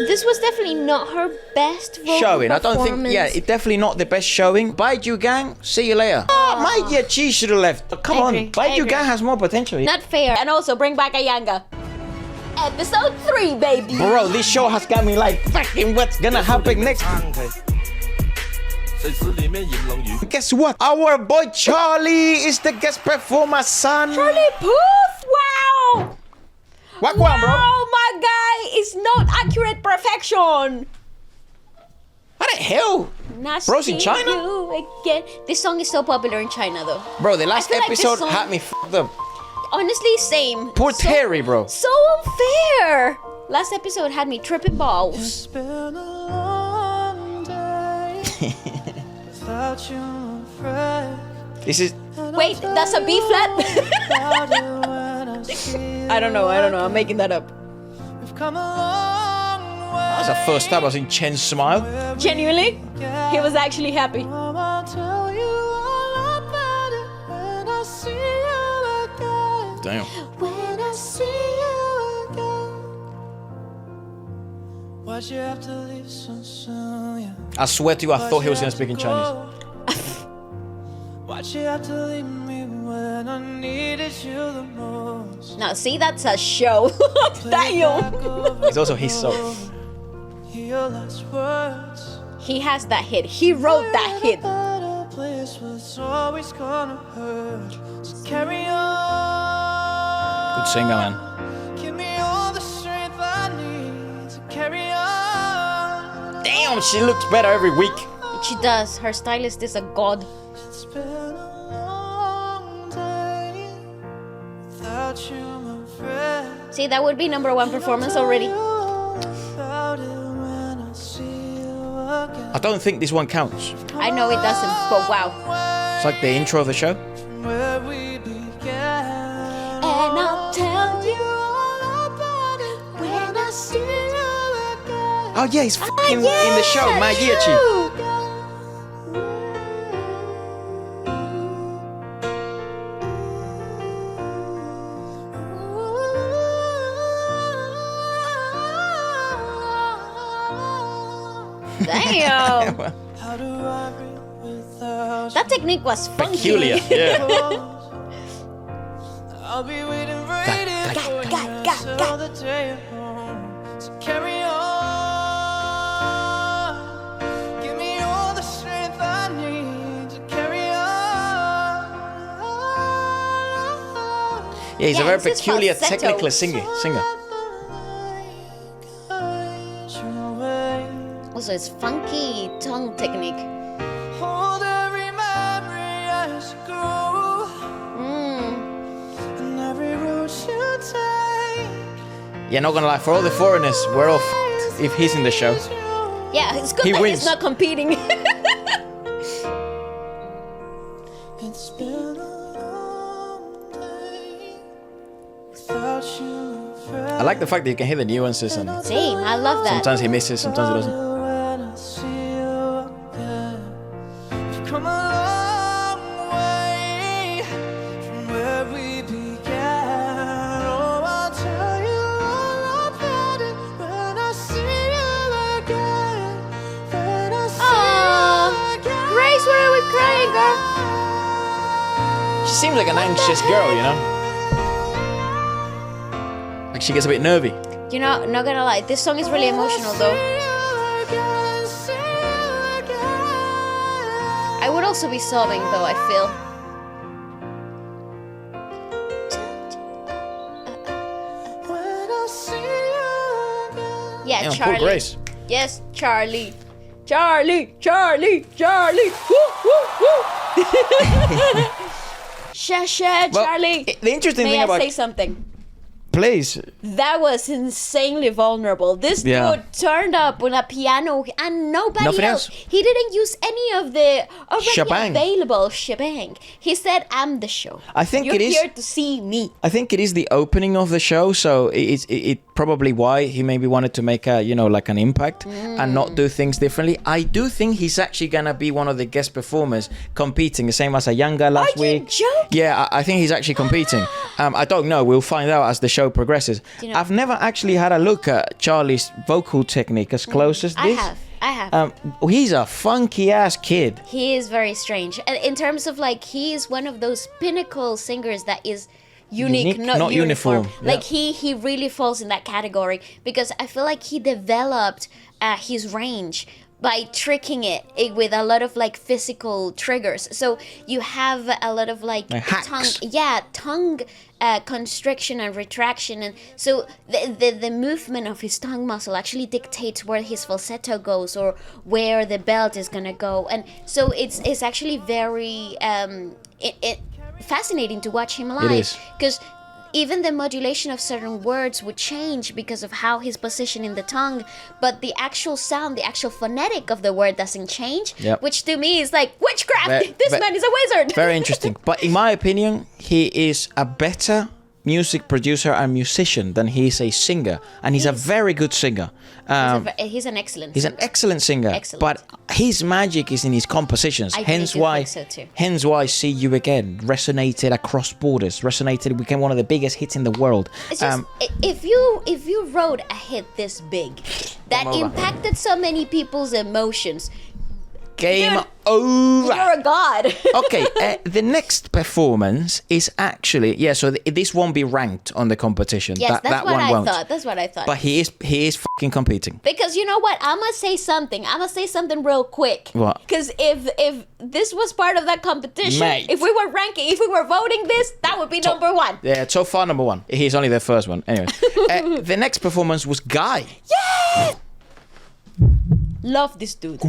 This was definitely not her best vocal showing. I don't think, performance. it's definitely not the best showing. Bye, gang. See you later. Oh, my she should have left. Come I on. agree, Bye, I agree. gang has more potential. Not fair. And also bring back Ayanga. Episode 3, baby. Bro, this show has got me like, fucking what's gonna happen next? Guess what? Our boy Charlie is the guest performer, son. Charlie Puth, wow. What one, bro? Wow, my guy is not accurate perfection. What the hell? Not Bro's in seeing China? you again. This song is so popular in China, though. Bro, the last feel like this episode song- had me fucked up. Honestly, same. Poor Terry, bro. So unfair. Last episode had me tripping balls. It's been a long day without you, my friend. This is... Wait, that's a B flat? I don't know. I'm making that up. We've come a long way. That's the first time I've seen Chen smile. Genuinely, he was actually happy. I'll tell you all about it when I see you again. Damn. When I see you again. Why'd you have to leave so soon? Yeah. I swear to you, I thought he was gonna speak in Chinese. Why'd you have to leave me when I needed you the most? Now, see, that's a show. Damn. It's also his song. Your last words. He has that hit. He wrote that hit. Better place was always gonna hurt. So carry on. Good singer, man. Give me all the strength I need to carry on. Damn, she looks better every week. She does. Her stylist is a god. It's been a long day without you, my friend. See, that would be #1 performance already. About it when I see you again. I don't think this one counts. I know it doesn't, but wow. It's like the intro of the show. Where we began. And I'll tell you all about it when I see you again. Oh yeah, he's fucking in the show, Mayichi. Damn. How do I breathe without That technique was funky. Peculiar, yeah. you? I'll be waiting ready for you till the day you're home. So carry on. Give me all the strength I need to carry on. Yeah, he's a Yeah, very this is peculiar falsetto. technical singer. Also, it's funky tongue technique. Hold every memory as you grow, and every road you take. Yeah, not gonna lie, for all the foreigners, we're all f***ed if he's in the show. Yeah, it's good He that wins. he's not competing. It's been a long day without you, friend. I like the fact that you can hear the nuances and Same, I love that. sometimes he misses, sometimes he doesn't. When I see you again, we've come a long way from where we began. Oh, I'll tell you all about it when I see you again. When I see Aww. you again. Grace, what are we crying, girl? She seems like an anxious girl, you know? Like she gets a bit nervy. You know, not gonna lie, this song is really emotional though. I would also be sobbing though, I feel. Yeah, Poor Charlie. Grace. Yes, Charlie. Charlie. Woo, woo, woo. Well, Charlie. the interesting May thing I about say something? Please. That was insanely vulnerable. This Yeah. dude turned up on a piano and nobody Nothing else. else. He didn't use any of the already Shebang. available shebang. He said, "I'm the show. I think You're it is- here to see me." I think it is the opening of the show, so it probably why he maybe wanted to make a, like an impact and not do things differently. I do think he's actually gonna be one of the guest performers competing, the same as Ayanga last week. Are you joking? Yeah, I think he's actually competing. I don't know. We'll find out as the show progresses. I've never actually had a look at Charlie's vocal technique as close as this. I have. He's a funky ass kid. He is very strange. And in terms of like, he is one of those pinnacle singers that is unique, not uniform. Like he really falls in that category, because I feel like he developed his range by tricking it with a lot of like physical triggers. So you have a lot of like tongue constriction and retraction, and so the movement of his tongue muscle actually dictates where his falsetto goes or where the belt is gonna go, and so it's actually very fascinating to watch him live, because even the modulation of certain words would change because of how he's positioning the tongue, but the actual sound, the actual phonetic of the word doesn't change, which to me is like witchcraft. This man is a wizard. Very interesting. But in my opinion, he is a better music producer and musician than he is a singer, and he's a very good singer. He's an excellent singer. An excellent singer. Excellent. But his magic is in his compositions. Hence why See You Again resonated across borders, became one of the biggest hits in the world. It's just, if you wrote a hit this big that impacted so many people's emotions, game over. You're a god. Okay, the next performance is actually so this won't be ranked on the competition. Yes, that one won't. That's what I thought. But he is fucking competing. Because you know what? I'm gonna say something real quick. What? Because if this was part of that competition, Mate. if we were voting this, that would be number one. Yeah, so far number one. He's only the first one. Anyway, the next performance was Guy. Yeah. Love this dude.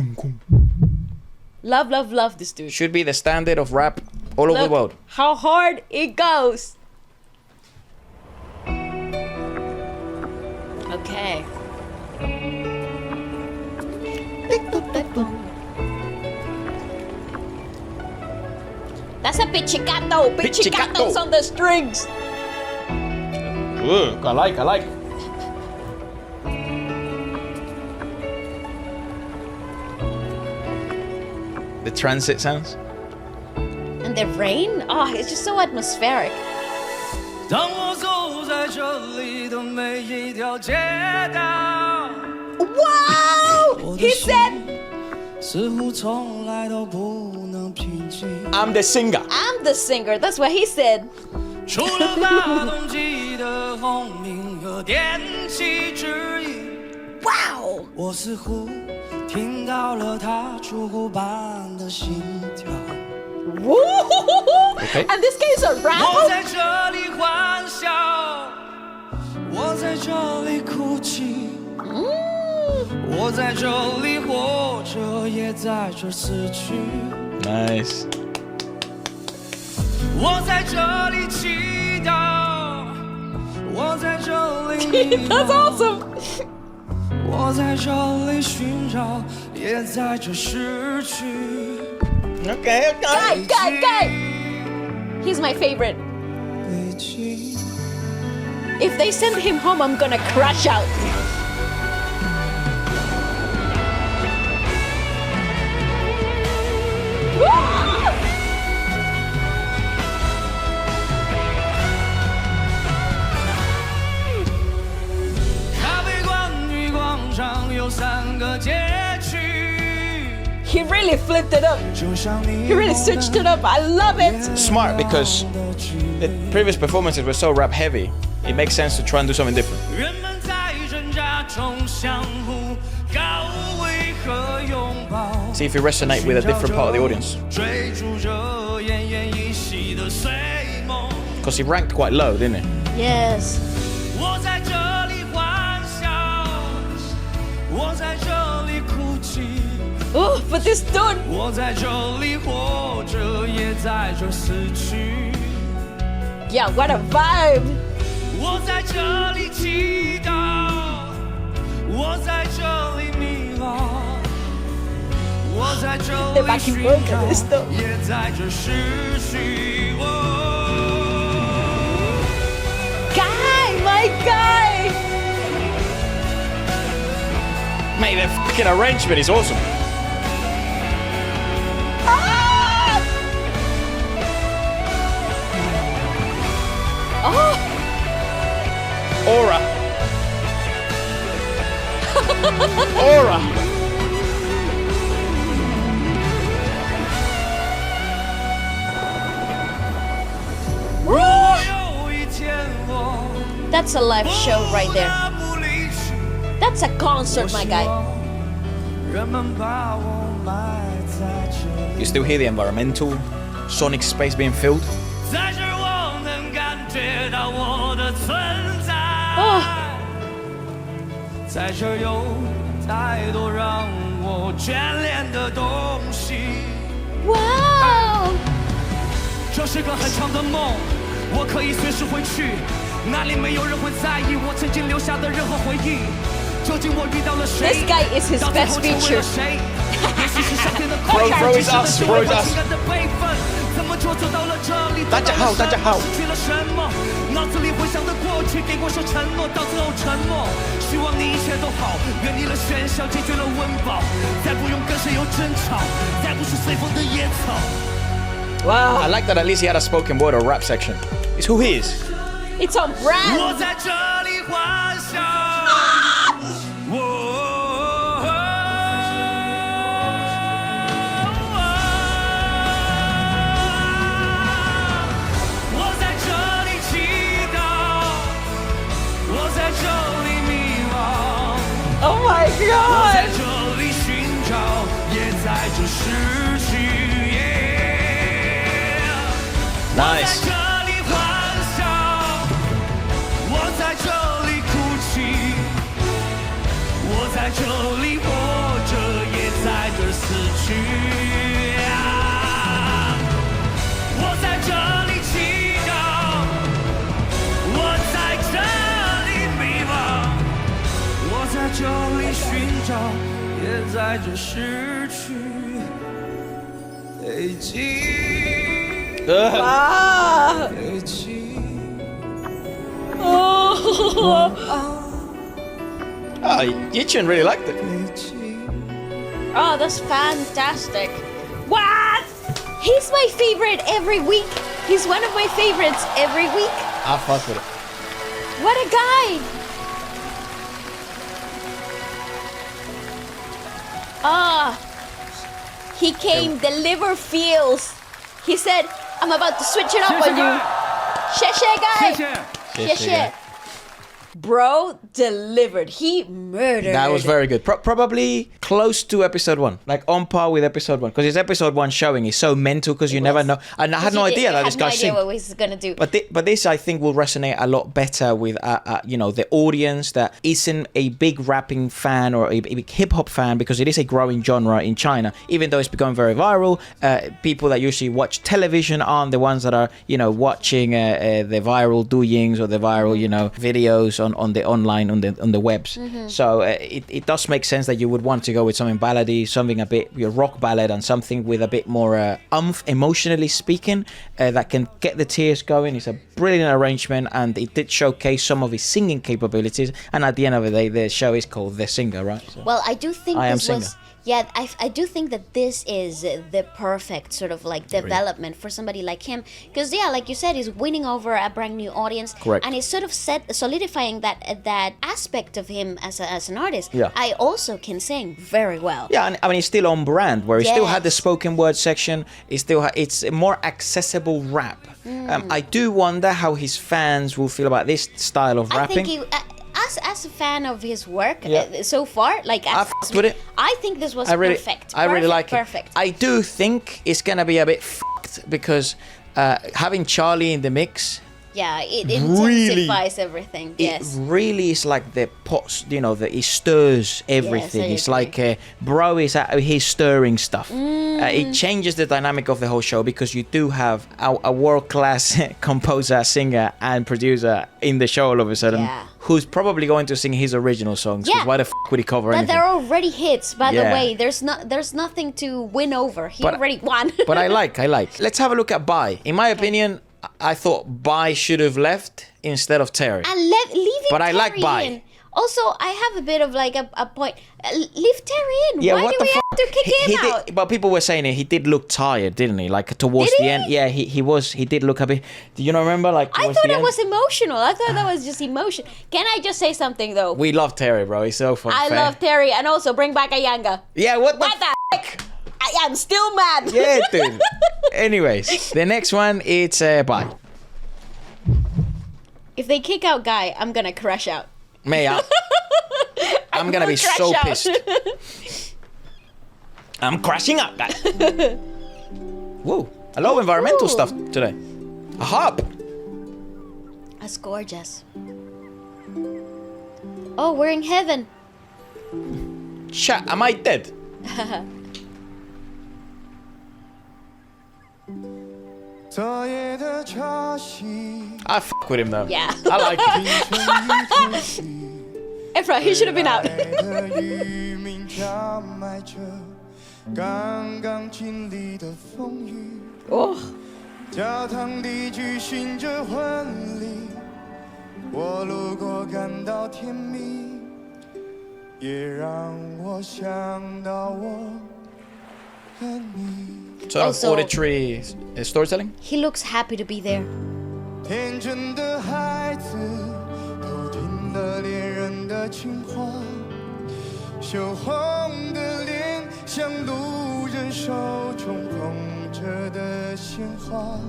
Love this dude. Should be the standard of rap all over the world. How hard it goes. Okay. That's a pizzicato. Pizzicato's on the strings. Ooh, I like. The transit sounds. And the rain? Oh, it's just so atmospheric. 当我走在这里的每一条街道 Wow! He said, 似乎从来都不能平静 I'm the singer. I'm the singer. That's what he said. 除了发动机的轰鸣和电气指引 Wow! 我似乎听到了他烛火般的心跳 Okay. And this guy's a 我 rapper? 在这里欢笑我在这里哭泣我在这里活着也在这死去 Nice. 我在这里祈祷我在这里迷 That's 茫 awesome. 我在这里寻找也在这失去 Okay. Guy. He's my favorite. 北京 If they send him home, I'm gonna crash out. He really flipped it up. He really switched it up. I love it. Smart, because the previous performances were so rap heavy. It makes sense to try and do something different. 人们在挣扎中相互高慰和拥抱 See if you resonate with a different part of the audience. 追逐着奄奄一息的睡梦 Because he ranked quite low, didn't he? Yes. 我在这里欢笑我在这里哭泣 Oh, but this dude. 我在这里活着也在这死去 Yeah, what a vibe. 我在这里祈祷我在这里迷茫我在这 The 里 backing 寻 vocalist 找 though. 也在这失去 Guy, my guy. Mate, the fucking arrangement is awesome. Oh, Aura. Aura. that's a live show right there. That's a concert, my guy. You still hear the environmental sonic space being filled? Oh, 在这儿有太多让我眷恋的东西。 wow. 这是个很长的梦，我可以随时回去，那里没有人会在意我曾经留下的任何回忆。究竟我遇到了谁？ This guy is his 到最 best 后成为 feature. 了谁？也许是上天的 Bro, bro is us, bro is us. 情感的辈分，怎么就走到了这里？大家好，大家好。失去了什么？脑子里回想的过去，给过谁承诺？到最后沉默。希望你一切都好，远离了喧嚣，解决了温饱，再不用跟谁有争吵，再不是随风的野草。 I like that at least he had a spoken word or rap section. It's who he is. It's on brand. 我在这里幻想。我在这里祈祷，我在这里迷惘。 Oh my 我在 god. 这里寻找，也在这失去。 Nice. 在这里幻想，我在这里哭泣，我在这里活着，也在这死去。我在这里祈祷，我在这里迷茫，我在这里寻找，也在这失去。北京。 Ah. 北京。 Oh. Oh, Yichin really liked it. Oh, that's fantastic. What? He's my favorite every week. He's one of my favorites every week. I fuck with it. What a guy. Ah. He came deliver feels. He said, I'm about to switch it up on you. 谢谢 guy. 谢谢. Bro delivered. He murdered. That was very good. Probably close to episode 1, like on par with episode 1, because his episode 1 showing is so mental because you never know. And I had no idea that this guy sings. I had no idea what he was gonna do. But this I think will resonate a lot better with you know, the audience that isn't a big rapping fan or a big hip hop fan, because it is a growing genre in China. Even though it's become very viral, people that usually watch television aren't the ones that are, you know, watching the viral douyings or the viral, you know, videos on the online on the webs. So it does make sense that you would want to go with something ballady, something a bit rock ballad, and something with a bit more emotionally speaking, that can get the tears going. It's a brilliant arrangement, and it did showcase some of his singing capabilities. And at the end of the day, the show is called The Singer, right? So, well, I do think I Am this Singer. was. Yeah, I do think that this is the perfect sort of like development for somebody like him, because yeah, like you said, he's winning over a brand new audience. Correct. And he's sort of solidifying that aspect of him as an artist. Yeah. I also can sing very well. Yeah, and I mean, he's still on brand, where he still had the Yes. spoken word section. He still it's a more accessible rap. I do wonder how his fans will feel about this style of I rapping. think as a fan of his work Yeah. so far, like I fucked with it. I think this was I really perfect. like it. Perfect. I do think it's gonna be a bit fucked because having Charlie in the mix, Yeah, it Really- intensifies everything. Yes. it really is like the pots, you know, that it stirs everything. I It's agree. like bro is he's stirring stuff. It changes the dynamic of the whole show, because you do have a world-class composer, singer, and producer in the show all of a sudden, Yeah. who's probably going to sing his original songs. 'Cause Yeah. why the fuck would he cover But anything? they're already hits, by the Yeah. way. There's nothing to win over. He But- already won. But I like. Let's have a look at Bai. In my opinion, I thought Bai should have left instead of Terry. And leaving But I like Terry Bai. in. Also, I have a bit of like a point. Leave Terry in. Yeah, Why what do the we fuck? have to kick him out? But people were saying he did look tired, didn't he? Like towards Did the he? end. Yeah, he did look a bit. Do you not remember? Like I towards thought the it end? was emotional. I thought that was just emotion. Can I just say something though? We love Terry, bro. He's so fun. I love Terry, and also bring back Ayanga. Yeah, what the What the heck? I am still mad. Yeah, dude. Anyways, the next one, it's bye. If they kick out Guy, I'm gonna crash out. Maya. I'm gonna be Crash so out. pissed. I'm crashing out, guys. Whoa. A lot of environmental stuff today. A harp. That's gorgeous. Oh, we're in heaven. Chat, am I dead? I fuck with him though. Yeah. I like him. Efra, he should have been out. 刚刚经历的风雨， Oh. 教堂里举行着婚礼，我路过感到甜蜜，也让我想到我和你。 Sort of Also- auditory storytelling. He looks happy to be there. 天真的孩子，偷听了恋人的情话，羞红的脸像路人手中捧着的鲜花。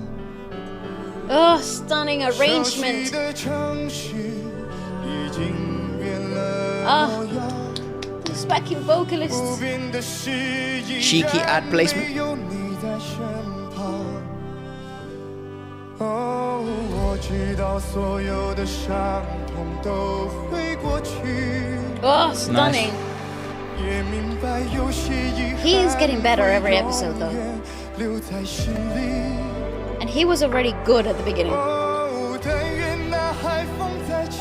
Oh, stunning 熟悉 arrangement. 的城市已经变了啊模样， Those backing 不 vocalists. 变的是依 Cheeky 然 ad placement. 会有你在身旁。哦，我知道所有的伤痛都会过去， Oh, stunning. 也明白有些遗憾 He is getting better every 会 episode, though. 永远留在心里。 And he was already good at the beginning. 哦，但愿那海风再起，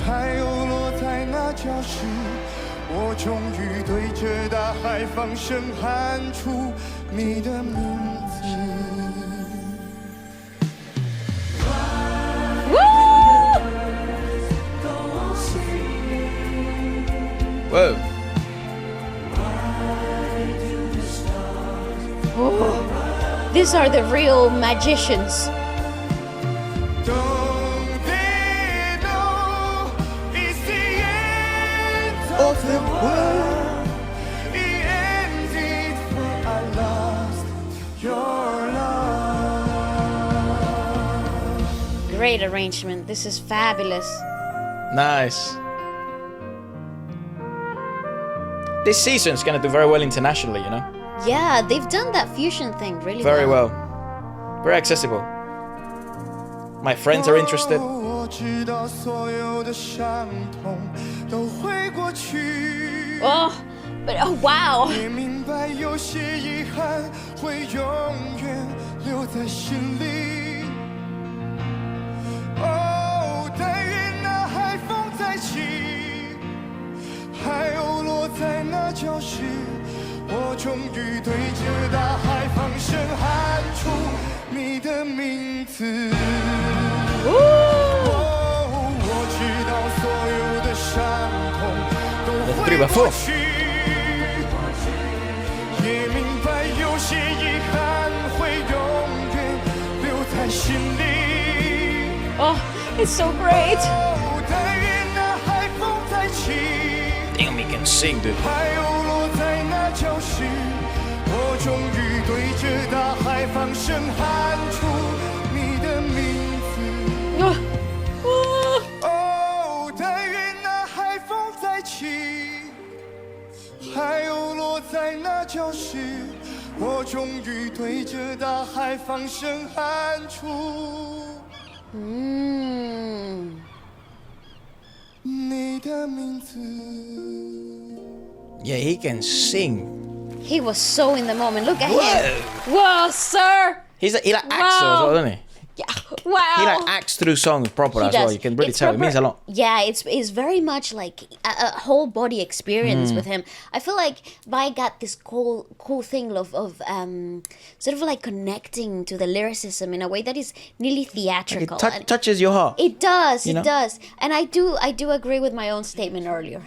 还有落在那礁石，我终于对着大海放声喊出你的名字。 Woo! Whoa. These are the real magicians. Don't they know it's the end of the world? It ended when I lost your love. Great arrangement. This is fabulous. Nice. This season's gonna do very well internationally, you know? Yeah, they've done that fusion thing really Very well. Very accessible. My friends are interested. 我知道所有的伤痛都会过去。 Oh, but oh wow. 也明白有些遗憾会永远留在心里。哦，但愿那海风再起，还有落在那礁石，我终于对着大海放声喊出你的名字。哦，我知道所有的伤痛都会过去。 也明白有些遗憾会永远留在心里。 Oh, it's so great. 哦，但愿那海风再起， Damn, he can sing, dude. 还有落在那礁石，我终于对着大海放声喊出你的名字。 Oh. Oh. 哦，但愿那海风再起。 还有落在那礁石，我终于对着大海放声喊出 Mm. 你的名字。 Yeah, he can sing. He was so in the moment. Look at him. Whoa, sir. He like acts as Wow. well, doesn't he? Yeah. Wow. He like acts through songs proper He as well. does. You can really It's tell. It means a lot. Yeah, it's very much like a whole body experience with him. I feel like Vi got this cool thing of sort of like connecting to the lyricism in a way that is nearly theatrical. It touches your heart. It does, You know? it does, and I do agree with my own statement earlier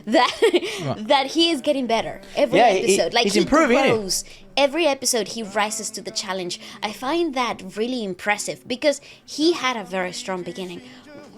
that he is getting better every episode. Like he's he improving, isn't he? grows. Every episode he rises to the challenge. I find that really impressive because he had a very strong beginning.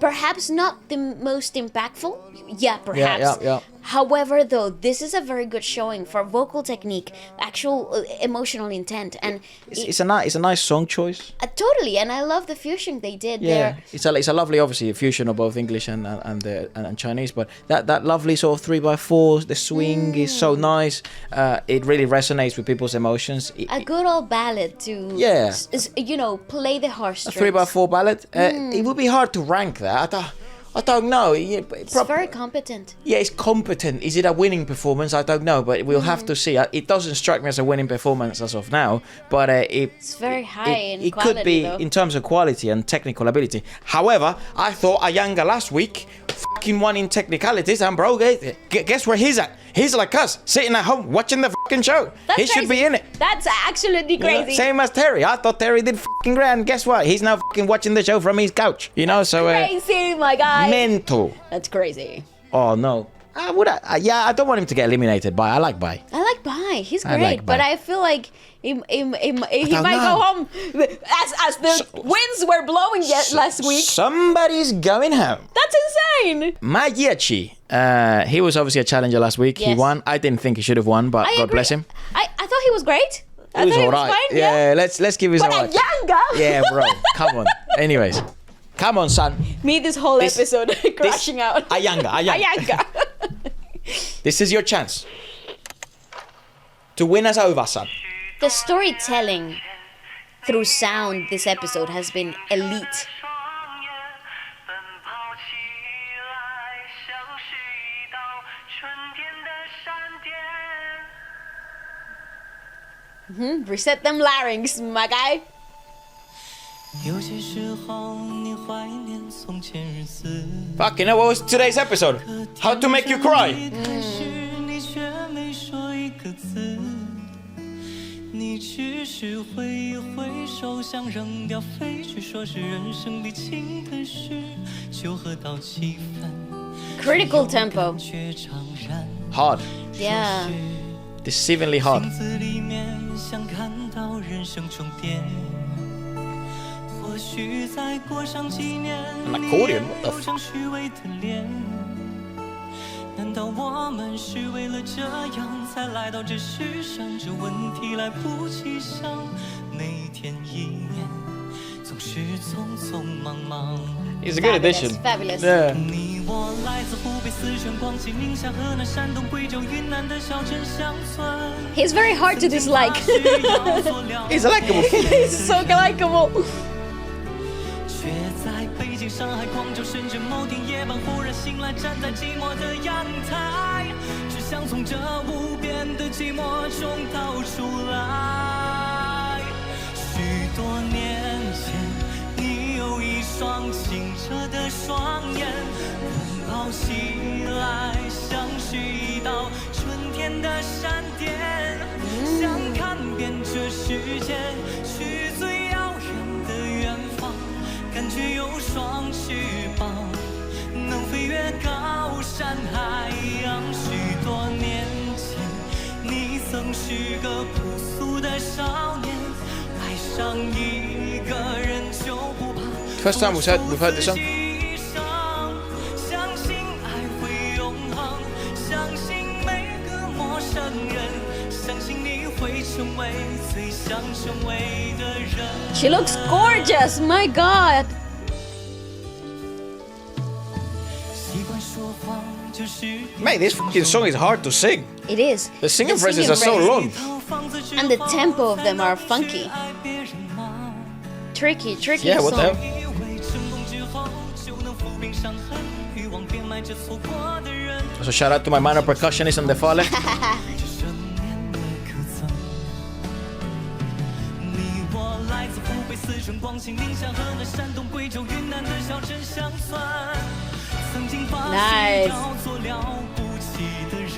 Perhaps not the most impactful. Yeah, perhaps. Yeah. However, though, this is a very good showing for vocal technique, actual emotional intent, and It's a nice song choice. totally. And I love the fusion they did Yeah, there. it's a lovely, obviously, fusion of both English and Chinese. But that lovely sort of 3x4, the swing is so nice. It really resonates with people's emotions. A good old ballad to, Yeah. play the harsh A strings. 3x4 ballad. It would be hard to rank that. I don't know. It's very competent. Yeah, it's competent. Is it a winning performance? I don't know, but we'll have to see. It doesn't strike me as a winning performance as of now, but It's very high in it quality, could be though. in terms of quality and technical ability. However, I thought Ayanga last week fucking won in technicalities, and bro, guess where he's at? He's like us, sitting at home watching the fucking show. That's he should crazy. be in it. That's absolutely You know, crazy. same as Terry. I thought Terry did fucking grand. Guess what? He's now fucking watching the show from his couch. You know, so Crazy, my guy. mental. That's crazy. Oh no. I don't want him to get eliminated, but I like Bai. I like Bai. He's I great, like but Bai. I feel like he don't might know. go home as the winds were blowing last week. Somebody's going home. That's insane. Majiachi. He was obviously a challenger last week. He Yes. won. I didn't think he should have won, but I God agree. bless him. I thought he was great. I He was thought he was alright. fine. Yeah. let's give his But alright. Ayanga. Yeah, bro. Come on. Anyways. Come on, son. Me this whole This- episode crashing out. Ayanga. Ayanga. This is your chance to win us over, son. The storytelling through sound this episode has been elite. 双眼奔跑起来，像是一道春天的闪电。 Reset them larynx, my guy. 有些时候你怀念从前日子， Fucking hell, what was today's episode? How to make you cry? 可是你却没说一个字，你只是挥一挥手，想扔掉废墟，说是人生必经的事，就喝到气氛， Critical tempo. 却怅然。 Hard. Yeah. Deceivingly hard. 镜子里面想看到人生终点，或许再过上几年， An 你 accordion, 也 what the 有张虚伪的脸。难道我们是为了这样才来到这世上？这问题来不及想，每一天一年总是匆匆忙忙。 It's a good addition. Fabulous. Yeah. 你我来自湖北、四川、广西、宁夏、河南、山东、贵州、云南的小镇乡村。 He's very hard to dislike. He's a likable kid. He's so likable. 却在北京、上海、广州、深圳某天夜半忽然醒来，站在寂寞的阳台，只想从这无边的寂寞中逃出来。许多年前，你有一双清澈的双眼，奔跑起来像是一道春天的闪电，想看遍这世界，去最遥远的远方。感觉有双翅膀，能飞越高山海洋。许多年前，你曾是个朴素的少年，爱上一个人就不怕。 First time we've heard this song. 相信爱会永恒，相信每个陌生人，相信你会成为最想成为的人。 She looks gorgeous, my god. 习惯说谎就是 Mate, this fucking song is hard to sing. It is. The singing The phrases are so phrase. long. And the tempo of them are funky. Tricky Yeah, what the hell? song. 以为成功之后就能抚平伤痕，欲望变卖着错过的人， So shout out to my minor percussionist on the far left. 这生年的可曾？你我来自湖北、四声光行宁夏河南山东贵州云南的小镇乡村，曾经发誓要做了不起的人。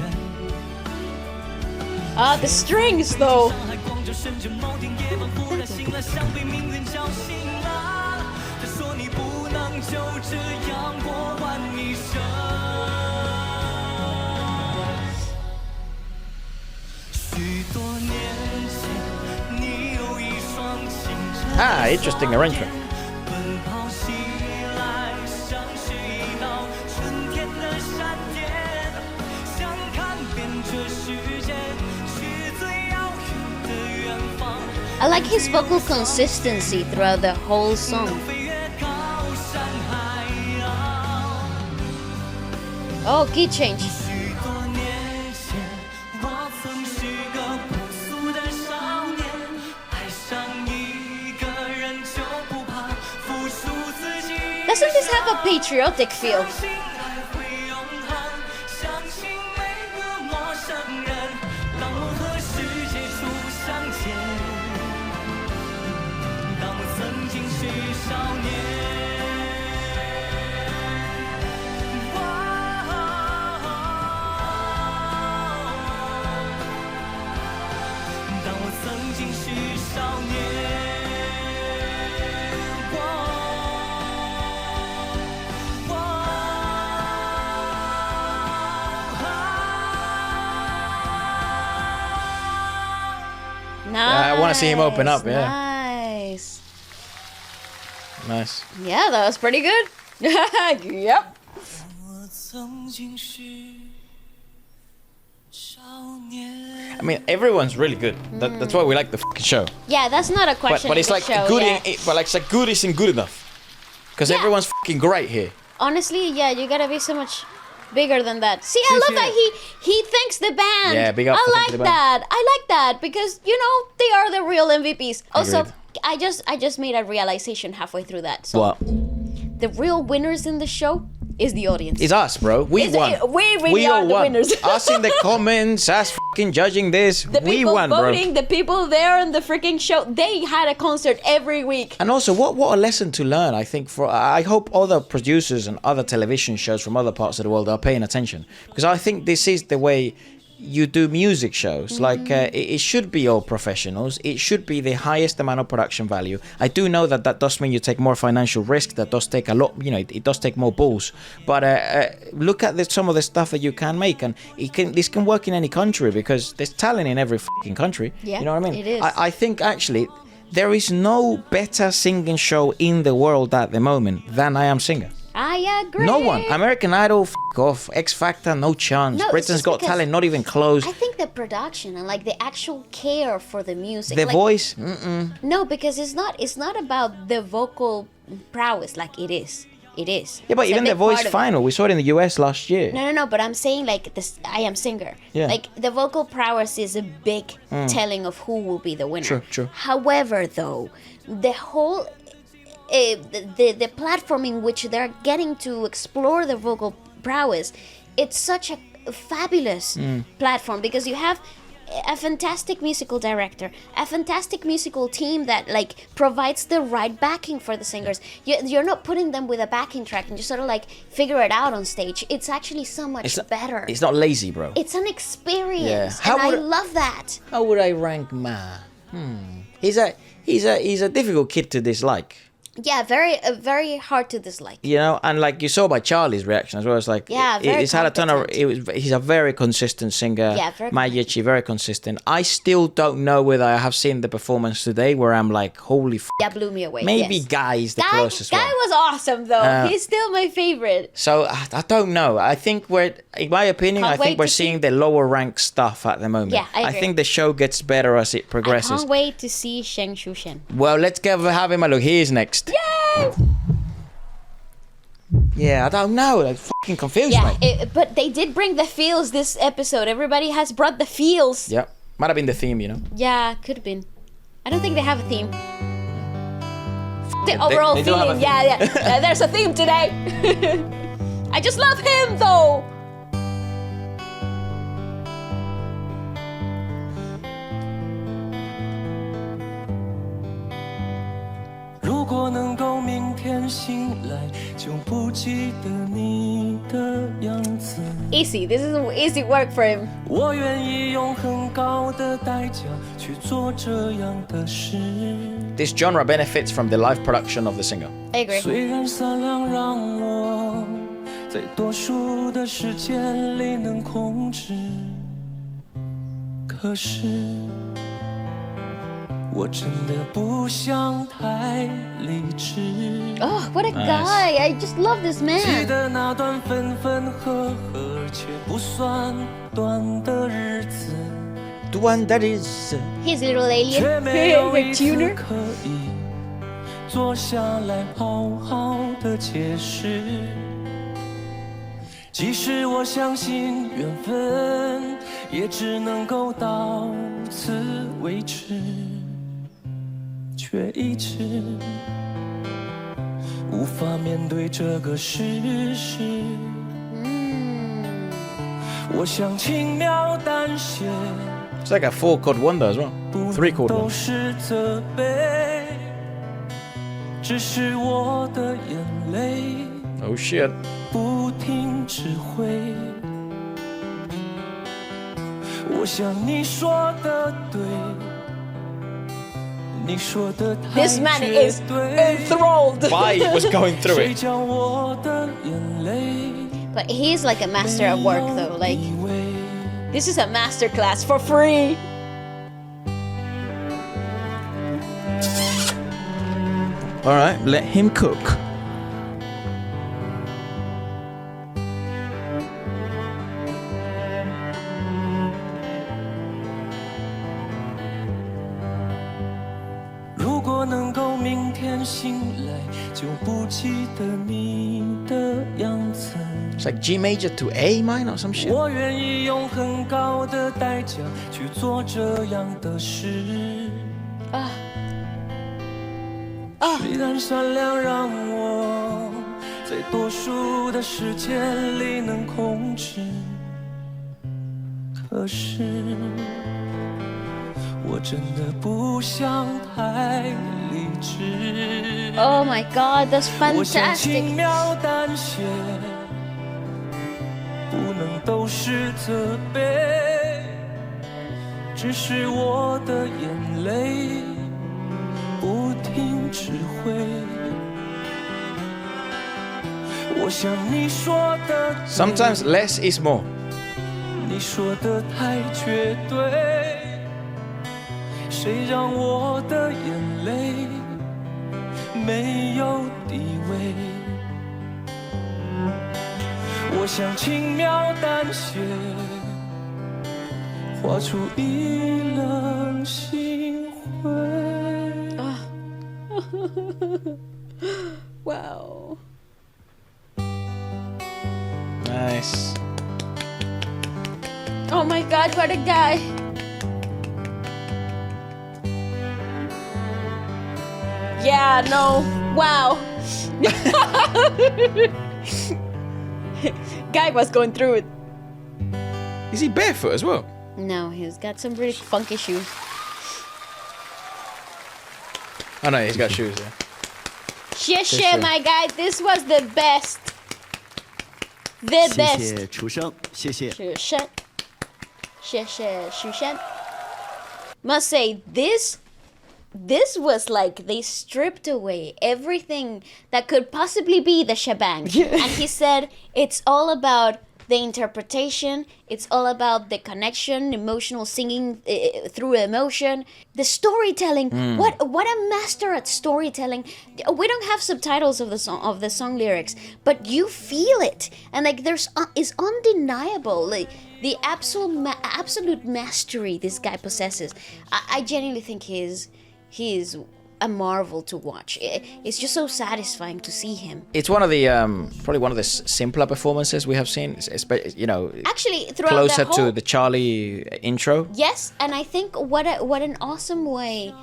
The strings though. 上海、广州、深圳、某天夜晚忽然醒了，像被命运叫醒了。他说你不能就这样过完一生。许多年前，你有一双清澈。Interesting arrangement. 奔跑袭来，像是一道春天的闪电，想看遍这世界，去最遥远的远方。I like his vocal consistency throughout the whole song. 飞越高山海洋。 Oh, key change. 许多年前，我曾是个朴素的少年，爱上一个人就不怕付出自己。 Doesn't this have a patriotic feel? 相信爱会永恒，相信每个陌生人。当我和世界初相见，当我曾经是少年。当我曾经是少年。Nice. I wanna see him open up, yeah. Nice. Nice. Yeah, that was pretty good. Yep. 我曾经是少年。 I mean, everyone's really good. That's why we like the fucking show. Yeah, that's not a question. But it's in the like show, good, yeah. but like it's like good isn't good enough. Because Yeah. everyone's fucking great here. Honestly, yeah, you gotta be so much bigger than that. See, I love that he thanks the band. Yeah, big up I for like thanking the band. that. I like that because you know they are the real MVPs. Also, Agreed. I just made a realization halfway through that. So What? the real winners in the show is the audience. It's us, bro. We won. We really are all the won. winners. Us in the comments, us fucking judging this. The We people won, voting, bro. the people there in the freaking show, they had a concert every week. And also, what a lesson to learn, I think, for I hope other producers and other television shows from other parts of the world are paying attention. Because I think this is the way you do music shows. Like, it should be all professionals. It should be the highest amount of production value. I do know that does mean you take more financial risk. That does take a lot, you know, it does take more balls. But look at some of the stuff that you can make. And this can work in any country because there's talent in every fucking country. Yeah, you know what I mean? it is. I think, actually, there is no better singing show in the world at the moment than I Am Singer. I agree. No one. American Idol, f*** off. X Factor, no chance. No, it's Britain's just Got because Talent, not even close. I think the production and like the actual care for the music. The like, voice, No, because it's not about the vocal prowess like it is. It is. Yeah, but It's a even the big part voice of it. final, we saw it in the US last year. No, but I'm saying like this I Am Singer. Yeah. Like the vocal prowess is a big telling of who will be the winner. True. However, though, the whole the platform in which they're getting to explore the vocal prowess, it's such a fabulous platform because you have a fantastic musical director, a fantastic musical team that like provides the right backing for the singers. You're not putting them with a backing track and just sort of like figure it out on stage. It's actually so much better. It's not lazy, bro. It's an experience, Yeah. and I love that. How would I rank Ma? He's a difficult kid to dislike. Yeah, very hard to dislike. You know, and like you saw by Charlie's reaction as well, it's like Yeah, very he's had a ton of. competent. He's a very consistent singer. Yeah, very Majici, very consistent. I still don't know whether I have seen the performance today where I'm like, holy f. Yeah, blew me away. Maybe yes. Guy is the Guy closest one. was awesome though. He's still my favorite. So I don't know. I think in my opinion, Can't I think wait we're to seeing see- the lower ranked stuff at the moment. Yeah, I agree. think the show gets better as it I progresses. can't wait to see Sheng Shushen. Well, let's have him a look. He is next. Yay! Yeah, I don't know. I'm fucking confused, Yeah, mate. but they did bring the feels this episode. Everybody has brought the feels. Yep. Might have been the theme, you know. Yeah, could have been. I don't think they have a theme. The overall they do have a theme. theme. Yeah. There's a theme today. I just love him though. 记得你的样子。 Easy. This is easy work for him. 我愿意用很高的代价去做这样的事。 This genre benefits from the live production of the singer. I agree. 虽然善良让我在多数的时间里能控制，可是我真的不想太理智。 Oh, what a guy. I just love this 记 man. 得那段分分合合且不算短的日子， The one that is. His little 却 alien. 没有 The 一次 tuner. 可以坐下来好好的解释。即使我相信缘分，也只能够到此为止，却一直无法面对这个事实。我想轻描淡写， It's like a 4-chord wonder as well. 3-chord 都 wonder. 是责备，只是我的眼泪 Oh shit. 不停指挥。我想你说的对，你说的太 This man 绝 is 对， enthralled. Why was going through 谁 it? 叫我的眼泪 But he's like a master at work, though. Like, 以为 this is a master class for free. Alright, let him cook. "如果能够明天醒来，就不记得你的样子。 It's like G major to A minor or some shit. 我愿意用很高的代价去做这样的事。 Ah. 虽然善良让我在多数的时间里能控制，可是我真的不想太理智。 Oh my god, that's 我想 fantastic. 轻描淡写，不能都是责备，只是我的眼泪不停指挥。我想你说的对， Sometimes less is more. 你说的太绝对，谁让我的眼泪没有地位？我想轻描淡写，画出一冷心灰。 Wow. Nice. Oh my god, what a guy. Yeah, no. Wow. Guy was going through it. Is he barefoot as well? No, he's got some really funky shoes. Oh no, he's got shoes, yeah. Shit, my guy, this was the best. The 谢 best. 谢厨生，谢谢。 Shushan. Must say, this was like they stripped away everything that could possibly be the shebang. And he said it's all about the interpretation, it's all about the connection, emotional singing through emotion, the storytelling. What a master at storytelling. We don't have subtitles of the song lyrics, but you feel it, and like is undeniable. Like the absolute mastery this guy possesses. I genuinely think he is a marvel to watch. It's just so satisfying to see him. It's one of the probably one of the simpler performances we have seen. You know, Actually, throughout closer the whole, to the Charlie intro. yes, and I think what an awesome way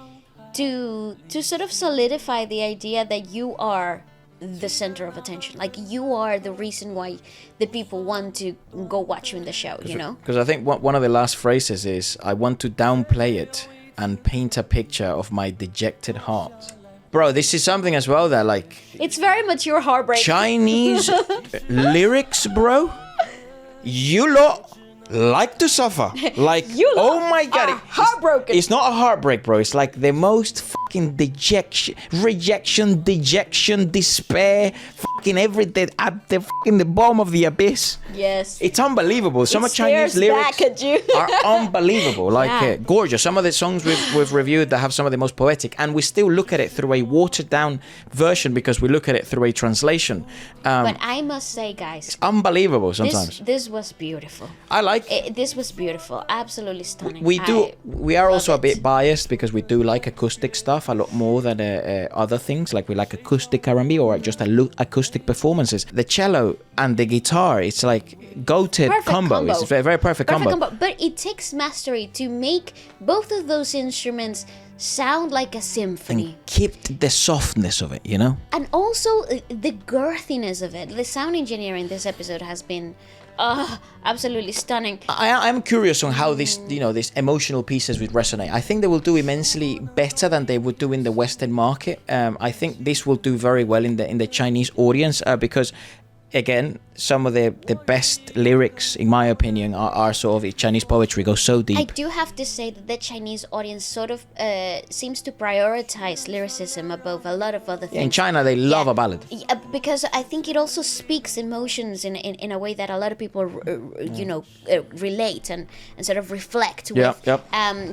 to sort of solidify the idea that you are the center of attention. Like you are the reason why the people want to go watch you in the show. You know. Because I think one of the last phrases is, "I want to downplay it and paint a picture of my dejected heart." Bro, this is something as well that like It's very mature heartbreak. Chinese lyrics, bro. You lot like to suffer. Like, You lot oh my god. are heartbroken. It's not a heartbreak, bro. It's like the most fucking rejection, dejection, despair, fucking everything at the fucking the bottom of the abyss. Yes. It's unbelievable. Some of Chinese stares lyrics back at you. are unbelievable. Like, Yeah. gorgeous. Some of the songs we've reviewed that have some of the most poetic, and we still look at it through a watered down version because we look at it through a translation. But I must say, guys, Unbelievable sometimes. this was beautiful. I like. This was beautiful. Absolutely stunning. We are also a love bit it. biased because we do like acoustic stuff a lot more than other things. Like we like acoustic R&B or just acoustic performances. The cello and the guitar, it's like goated Perfect combo. It's a very perfect combo. But it takes mastery to make both of those instruments sound like a symphony. Keep the softness of it, you know? And also the girthiness of it. The sound engineer in this episode has been absolutely stunning. I'm curious on how this emotional pieces would resonate. I think they will do immensely better than they would do in the Western market. I think this will do very well in the Chinese audience because, again, some of the best lyrics, in my opinion, are sort of Chinese poetry goes so deep. I do have to say that the Chinese audience sort of seems to prioritize lyricism above a lot of other things. In China, they love a ballad. Yeah, because I think it also speaks emotions in a way that a lot of people, relate and sort of reflect with. Yep.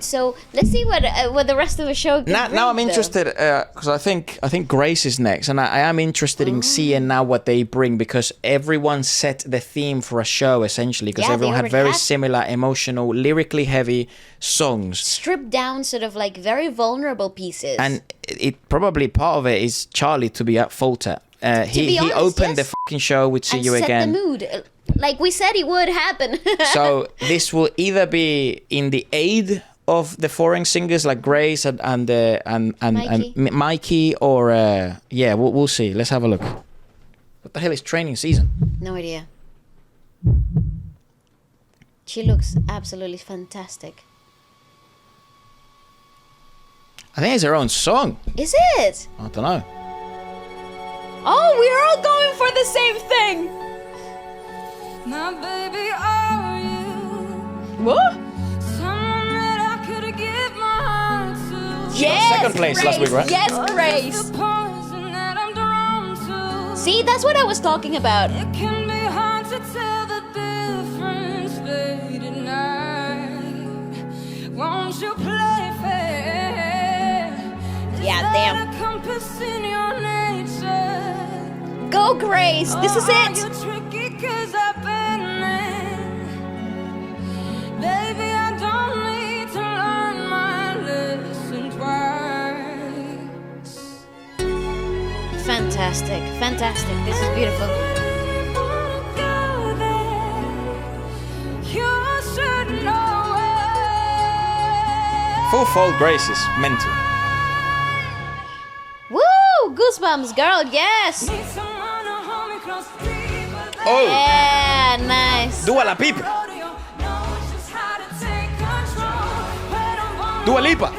So let's see what the rest of the show. Now I'm interested because I think Grace is next, and I am interested in seeing now what they bring because everyone set the theme for a show essentially because Yeah, everyone they had already very have. similar, emotional, lyrically heavy songs. Stripped down, sort of like very vulnerable pieces. And it probably part of it is Charlie to be at fault at. He honest, opened the yes. fucking show with "See and You set Again." the mood, like we said it would happen. So this will either be in the aid of the foreign singers like Grace and Mikey, or we'll see. Let's have a look. What the hell is training season? No idea. She looks absolutely fantastic. I think it's her own song. Is it? I don't know. Oh, we're all going for the same thing. Now, baby, are you What? someone that I could give my heart to? Yes, second place Grace. last week, right? Yes, The Grace. poison that I'm drawn to. See, that's what I was talking about. It can be hard to tell the difference late at night. Won't you play fair? Is Yeah, that damn. a compass in your nature? Go, Grace. This is Or are it. you tricky 'cause I've been there? Baby, I don't need to learn my lesson twice. Fantastic. Fantastic. This is beautiful. Full fold Grace is mental. Woo! Goosebumps, girl. Yes. Oh, Yeah, nice. Dua La Pipa. Dua Lipa.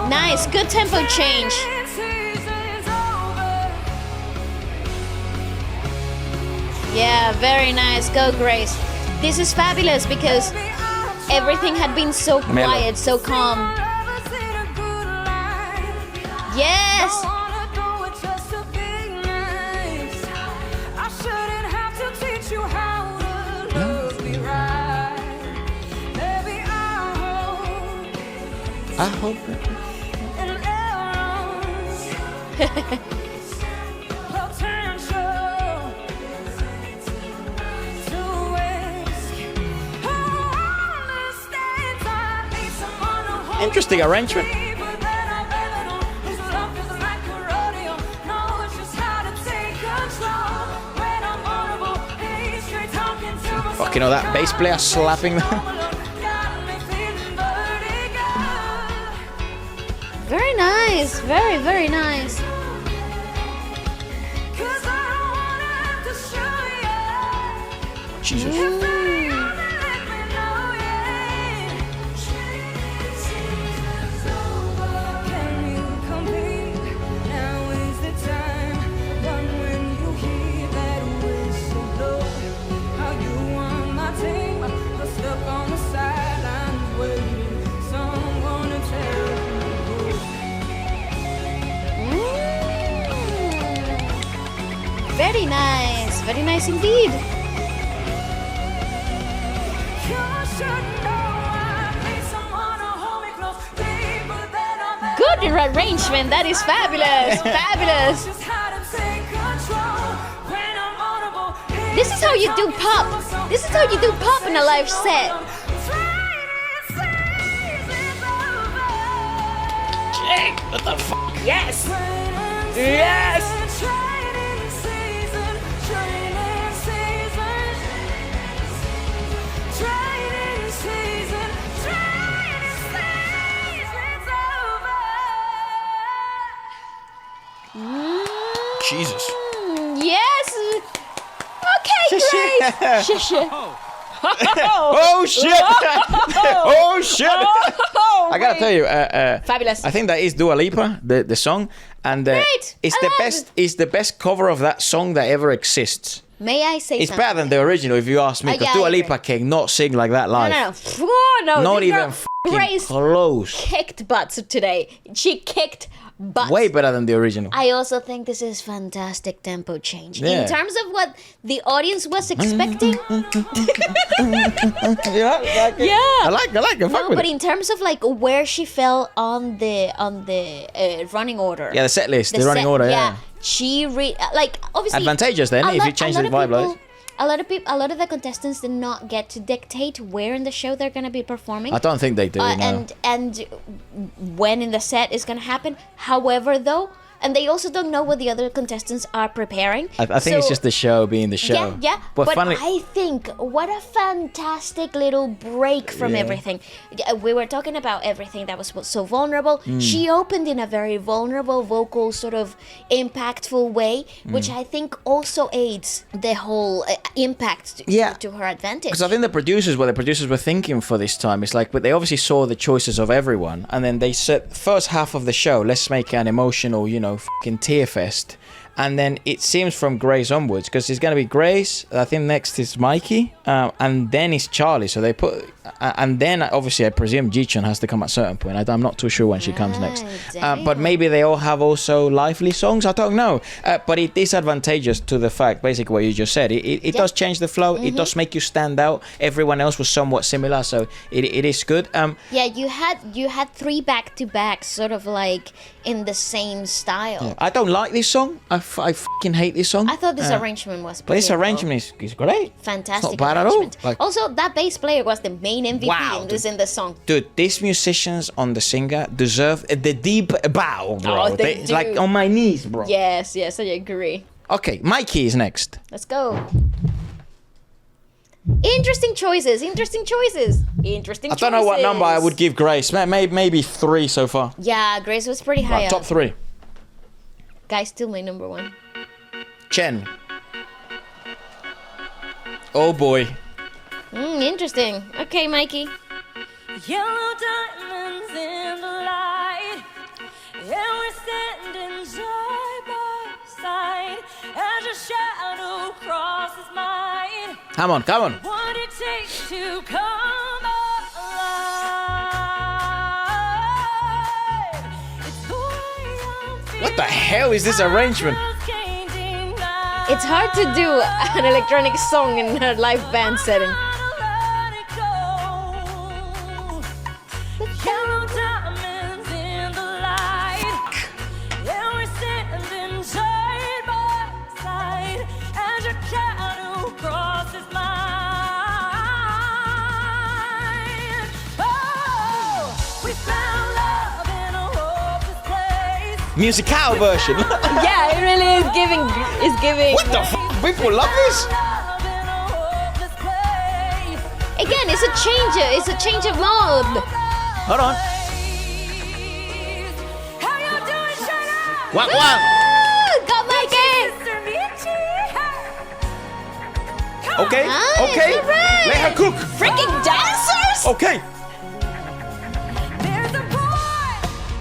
Nice. Good tempo change. Yeah, very nice. Go, Grace. This is fabulous because everything had been so Mellow. quiet, so calm. Yes. I hope. Interesting arrangement. Fucking know that bass player slapping them. Very nice. Very, very nice. Jesus. nice. Very nice indeed. Good arrangement. That is fabulous. Fabulous. This is how you do pop. This is how you do pop in a live set. What the fuck? Yes. Yes. Jesus. Yes. Okay, great. Shit. Oh shit! Oh shit! I gotta tell you, Fabulous. I think that is Dua Lipa, the song, and Great. it's the best. It's the best cover of that song that ever exists. May I say It's something? better than the original, if you ask me. Because yeah, Dua I agree. Lipa cannot sing like that live. No. Oh, no. Not this even girl, fucking Grace close. kicked butts today. She kicked butts. Way better than the original. I also think this is fantastic tempo change. Yeah. In terms of what the audience was expecting. I like it. Fuck No, with but it. in terms of like where she fell on the running order. Yeah, the set list, the running order. Yeah. She like obviously advantageous then if you change the vibe like this. A lot of the contestants did not get to dictate where in the show they're going to be performing. I don't think they do. No. And when in the set is going to happen. However, though, and they also don't know what the other contestants are preparing. I think it's just the show being the show. Yeah. But finally, I think what a fantastic little break from everything. We were talking about everything that was so vulnerable. She opened in a very vulnerable, vocal, sort of impactful way, which I think also aids the whole impact to her advantage. because I think the producers were thinking for this time, it's like, but they obviously saw the choices of everyone, and then they said, first half of the show, let's make an emotional, fucking tear fest. And then it seems from Grace onwards, because it's going to be Grace, I think next is Mikey, and then it's Charlie. So they put, and then obviously I presume Jichun has to come at a certain point. I'm not too sure when she comes next. But maybe they all have also lively songs, I don't know. But it is advantageous to the fact, basically what you just said. It does change the flow, it does make you stand out. Everyone else was somewhat similar, so it is good. Yeah, you had 3 back-to-back sort of like in the same style. I don't like this song. I fucking hate this song. I thought this arrangement was But this brilliant, arrangement is great. fantastic. It's not bad at all. arrangement. Like, Also, that bass player was the main MVP Wow, in the song. dude, these musicians on the singer deserve the deep bow, bro. Oh, they do. Like on my knees, bro. Yes, I agree. Okay, Mikey is next. Let's go. Interesting choices. I don't know what number I would give Grace. Maybe 3 so far. Yeah, Grace was pretty high Right, top up. 3. Guys, still my number 1. Chen. Oh boy. Interesting. Okay, Mikey. Yellow diamonds in the light, and we're standing side by side as your shadow crosses mine. Come on. What it takes to come alive. It's the way I'm feeling. What the hell is this arrangement? It's hard to do an electronic song in a live band setting. Musical version. Yeah, it really is giving. What the f? People love this? Again, it's a change of mode. Hold on. What? Go Mikey! Okay. Nice, Okay. alright. Let her cook. Freaking dancers! Okay.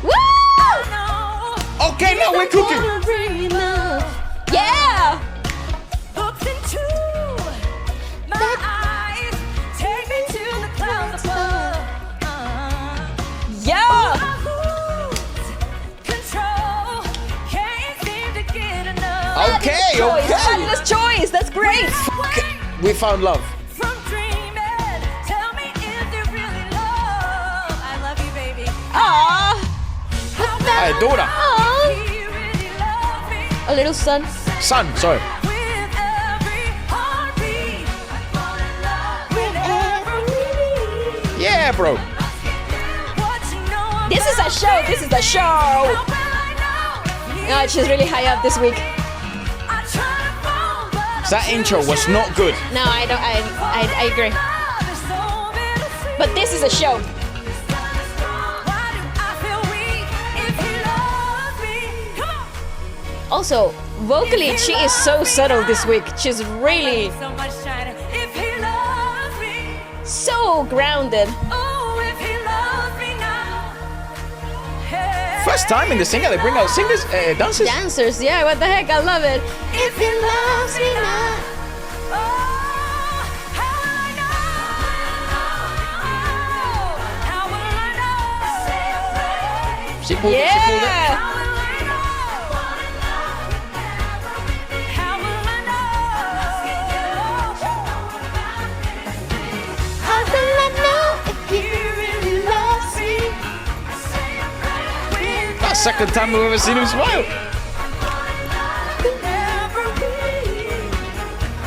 Woo! Okay, now we're cooking. Yeah! Look into my eyes, take me to the clouds above. Yeah! I lose control, can't seem to get enough. Okay. Fabulous We found love. From dreaming, tell me if you really love. I love you, baby. Aww. Hey, daughter. Aww. He really loves me. A little son. Son, sorry. With every heartbeat, I fall in love. Whenever we meet. Yeah, bro. What you know This is a show. This is a show. about well, I know. Oh, she's really high up this week. I try to fall, but That intro was not good. No, I don't. I agree. there's so bittersweet. But this is a show. Why do I feel weak if he loves me? Come on. Also, vocally, she is so subtle this week. She's really So much shiner if he loves me. so grounded. Oh, if he loves me now. Hey. First time in the singer, they bring out singers, dancers. Dancers, yeah, what the heck? I love it. If he loves me now. Oh, how will I know? How will I know? She pulled it. She pulled it. Yeah. How will I know? How will I know? How will I know if He really loves me. With That's the second time we've ever seen him smile.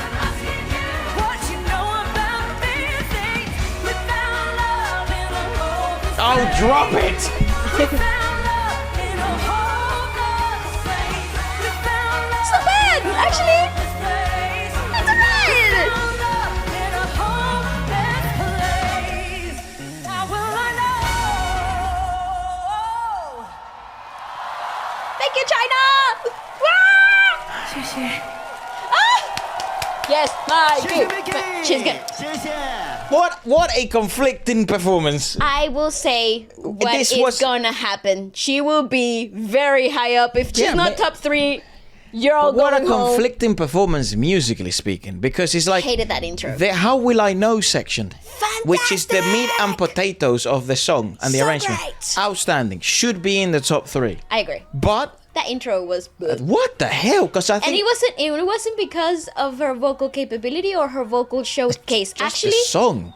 what you know about these things. We found love in a hopeless Oh, drop it. We found love in a hopeless place. We found love It's not bad, actually. in this place. It's alright. Found love in a hopeless place. How will I know? Thank you, China. Wah! Yes, Mikey. She's good. What a conflicting performance. I will say what This is was- gonna happen. She will be very high up. If she's Yeah, not but- top 3, you're all What a going home. conflicting performance, musically speaking, because it's like Hated that intro. the "How Will I Know" section, which is the meat and potatoes of the song and the So arrangement. great. Outstanding, should be in the top 3. I agree. But That intro was good. what the hell? Because I And think it wasn't because of her vocal capability or her vocal showcase. just Actually, the song.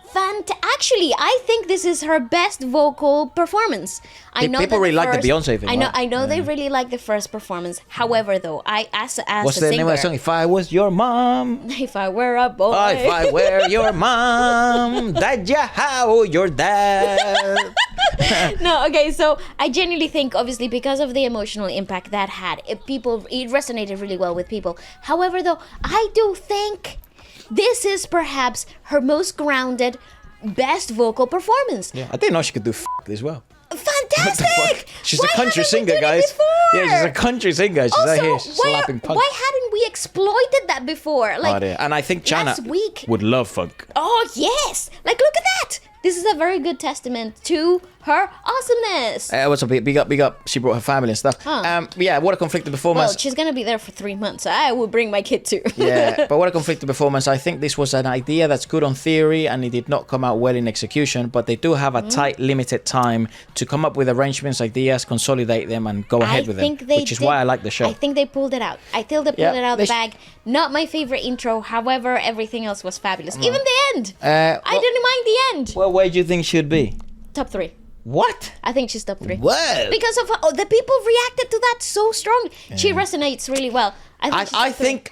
Actually, I think this is her best vocal performance. I know People that really like the Beyonce thing, I know. right? I know they really like the first performance. However, though, as What's a the singer, name of the song? If I was your mom. if I were a boy, If I were your mom, that ya how your dad. No, okay, so I genuinely think, obviously, because of the emotional impact that had, it resonated really well with people. However, though, I do think this is perhaps her most grounded, best vocal performance. Yeah, I didn't know she could do as well. Fantastic! She's Why a country haven't we singer, done it guys. before? Yeah, she's a country singer. She's Also, out here slapping punk. why hadn't we exploited that before? Oh, Like, dear. And I think China last week- would love funk. oh yes! Like, look at that! This is a very good testament to her awesomeness. What's up? Big up. She brought her family and stuff. Yeah, what a conflicted Well, performance. she's gonna be there for 3 months. I will bring my kid too. Yeah, but what a conflicted performance. I think this was an idea that's good on theory and it did not come out well in execution, but they do have a tight, limited time to come up with arrangements, ideas, consolidate them, and go ahead with them. Which is why I like the show. I think they pulled it out. I think they pulled Yeah, it out of the they bag. Not my favorite intro. However, everything else was fabulous. Even the end. I well- didn't mind the end. Well, where do you think she'd be? Top 3. What? I think she's top 3. What? Because of the people reacted to that so strong. She resonates really well. I think.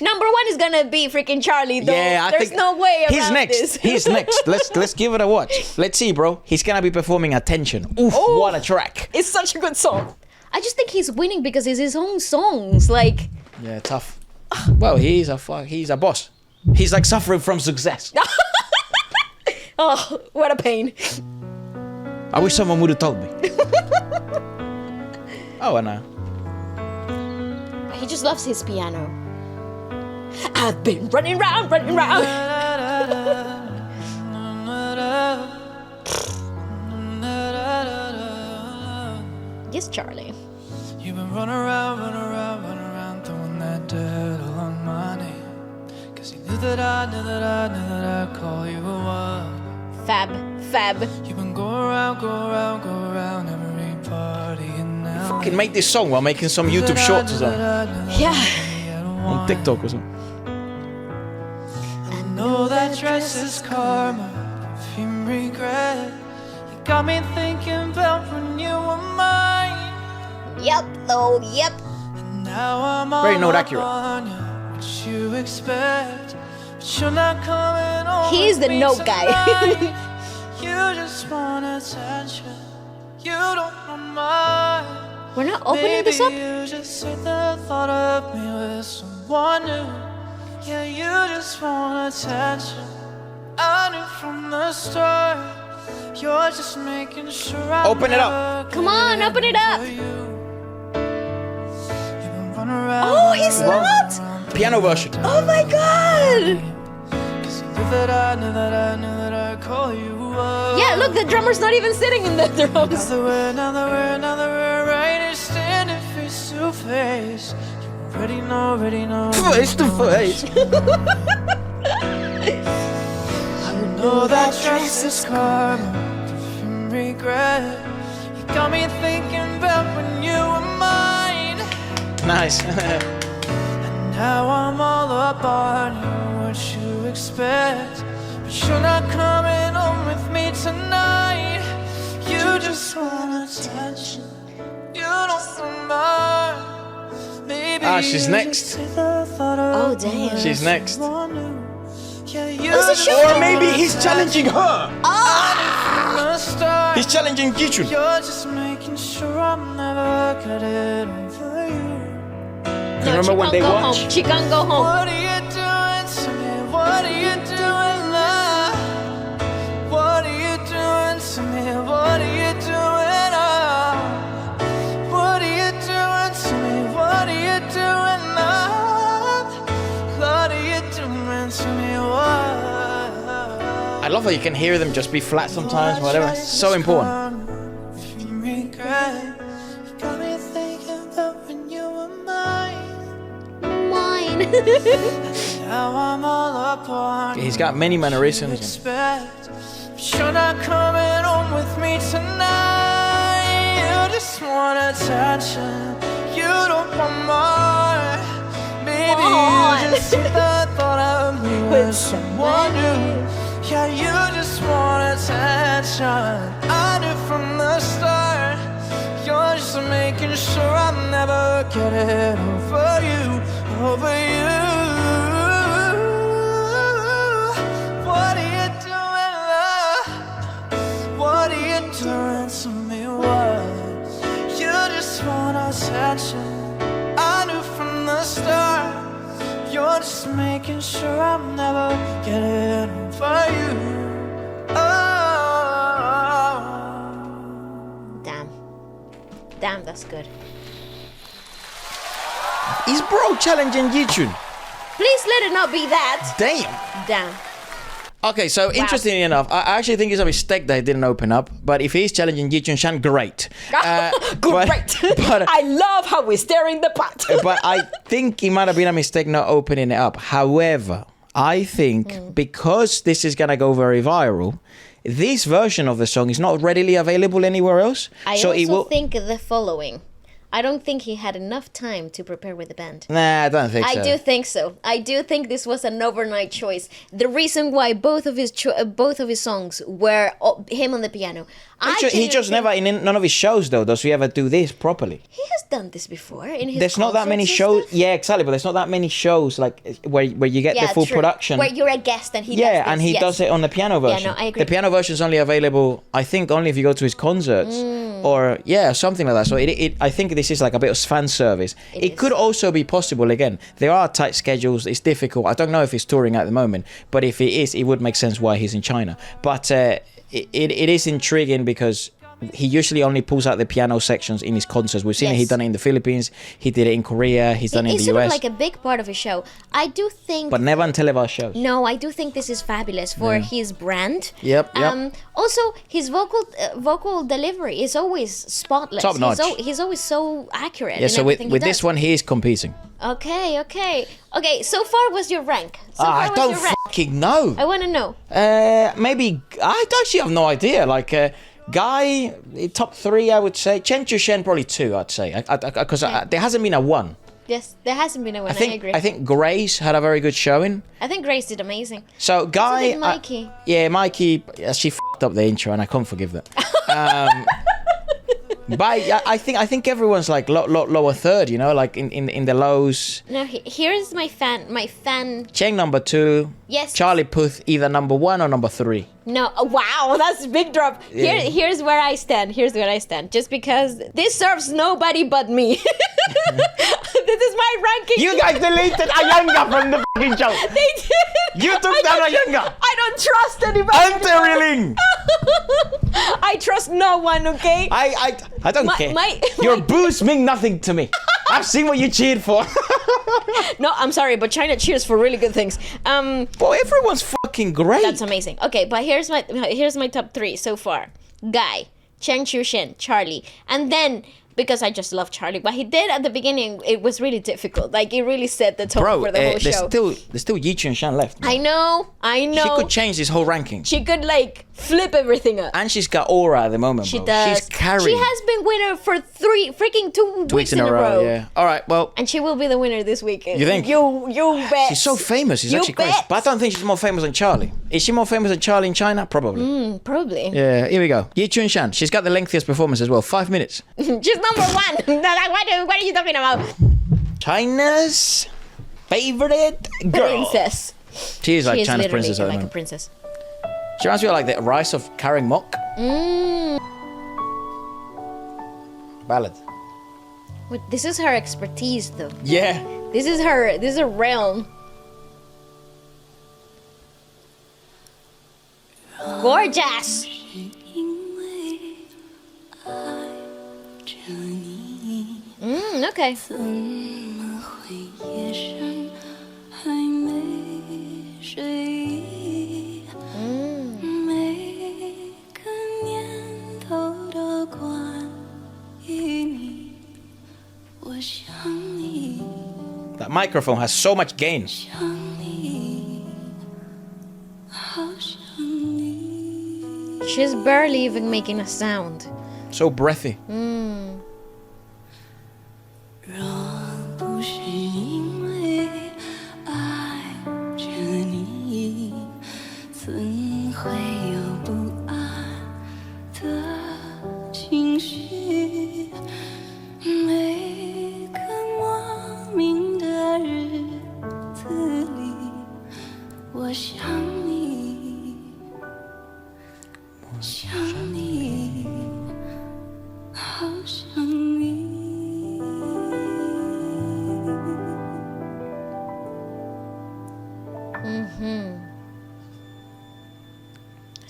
Number 1 is gonna be freaking Charlie, though. Yeah, I There's think no way around he's next. this. He's next. Let's give it a watch. Let's see, bro. He's gonna be performing Attention. Oof, what a track. It's such a good song. I just think he's winning because it's his own songs. Like, Yeah, tough. Well, he's a boss. He's like suffering from success. oh, what a pain. I wish someone would have told me. Oh, and He just loves his piano. I've been running round. Yes, Charlie. You've been running around, throwing that dirt all on my name. Cause you knew that I'd call you up. Fab. You've been go around every party and now. fucking made this song while making some YouTube shorts or something. Yeah. On TikTok or something. I that dress is karma, perfume regret. You got me thinking about when you were mine. Yep, though, yep. And now I'm all Very note up accurate. on you. What you expect? But you're not coming home. He is with the me note guy. tonight. You just want attention. You don't want mine. We're not opening this up? Maybe you just hate the thought of me with someone new. Yeah, you just want attention. I knew from the start. You're just making sure I Open it up. Come on, open it up. Oh, Oh, he's not. Piano version. Oh my god. Yeah, look, the drummer's not even sitting in the drums. Now that we're right here standing face to face. You already know. Face to face. I know that dress is karma, perfume regret. You got me thinking about when you were mine. Nice. And now I'm all up on you, what you expect. But you're not coming home with me tonight. You just want attention. You don't want mine. Maybe she's next. Oh, damn. She's next. Or maybe he's challenging her. He's He's challenging Jichun. You're just making sure I'm never getting over you. No, Remember she when can't they go watch? home. She can't go home. What are you doing to me? What are you doing now? What are you doing to me? What are you doing now? What are you doing to me? What are you doing now? What are you doing to me? What? I love how you can hear them just be flat sometimes, whatever. So important. Mine. Now I'm all up on He's got many mannerisms. expect. But you're not coming home with me tonight. You just want attention. You don't want more. Maybe you just see the thought of me with someone new. Yeah, you just want attention. I knew from the start. You're just making sure I'm never getting over you, over you. What are you doing, love? What are you doing to me? What? You just want attention. I knew from the start. You're just making sure I'm never getting over you. Oh. Damn. Damn, that's good. Is bro challenging Jichun? Please let it not be that. Damn. Damn. Okay, so interestingly enough, I actually think it's a mistake that it didn't open up. But if he's challenging Jichun Shan, great. Great. But I love how we're stirring the pot. but I think it might have been a mistake not opening it up. However, I think because this is gonna go very viral, this version of the song is not readily available anywhere else. I so also it will. think the following. I don't think he had enough time to prepare with the band. Nah, I don't think so. I do think so. I do think this was an overnight choice. The reason why both of his songs were him on the piano. He just never in none of his shows though. Does he ever do this properly? He has done this before in his. There's not that many concerts shows. and stuff. Yeah, exactly. But there's not that many shows like where you get the full true. production. Where you're a guest and he does Yeah, this, and he yes. does it on the piano version. no, I agree. The piano version is only available, I think, only if you go to his concerts or something like that. So I think this is like a bit of fan service. It could also be possible. Again, there are tight schedules. It's difficult. I don't know if he's touring at the moment, but if he is, it would make sense why he's in China. But it is intriguing because he usually only pulls out the piano sections in his concerts. We've seen it. He's done it in the Philippines. He did it in Korea. He's done it in the It's sort US. of like a big part of his show. I do think. But never on televised shows. No, I do think this is fabulous for his brand. Yep. Also, his vocal delivery is always spotless. Top notch. He's always so accurate. Yeah, in so everything with he this does. one, he is competing. Okay. So far, what's your rank? I don't fucking know. I want to know. Maybe I actually have no idea. Like Guy, top 3, I would say. Chen Chu Shen probably 2, I'd say, because there hasn't been a 1. Yes, there hasn't been a winner. I agree. I think Grace had a very good showing. I think Grace did amazing. So Guy, Mikey. Mikey, she f***ed up the intro, and I can't forgive that. But I think everyone's like lower third, you know, like in the lows. Now here's my fan. Cheng number 2. Yes. Charlie Puth either number 1 or number 3. No, wow, that's a big drop. Yeah. Here's where I stand. Just because this serves nobody but me. This is my ranking. You guys deleted Ayanga from the fucking show. They did. You took down Ayanga. I don't trust anybody. Ante-reeling. I trust no one, okay? I don't care. Your boosts mean nothing to me. I've seen what you cheered for. No, I'm sorry, but China cheers for really good things. Well, everyone's fucking great. That's amazing. Okay, but here's my top 3 so far. Guy, Cheng Chu-shen, Charlie, and then because I just love Charlie, what he did at the beginning, it was really difficult. Like it really set the tone for the whole show. There's still Yi Chun-shan left. I know. She could change this whole ranking. She could like flip everything up. And she's got aura at the moment, She bro. does. She's carrying. She has been winner for 2 weeks in a row. Yeah. All right. Well. And she will be the winner this weekend. You think? You bet. She's so famous. She's actually crazy. But I don't think she's more famous than Charlie. Is she more famous than Charlie in China? Probably. Probably. Yeah. Here we go. Yi Chun-shan. She's got the lengthiest performance as well. 5 minutes. She's number 1. What are you talking about? China's favorite girl. Princess. She is like She is China's literally princess. I like a think. princess. She reminds me of like the rise of Karen Mok. Ballad. Wait, this is her expertise, though. Yeah. This is her realm. Gorgeous. Okay. That microphone has so much gain. She's barely even making a sound. So breathy.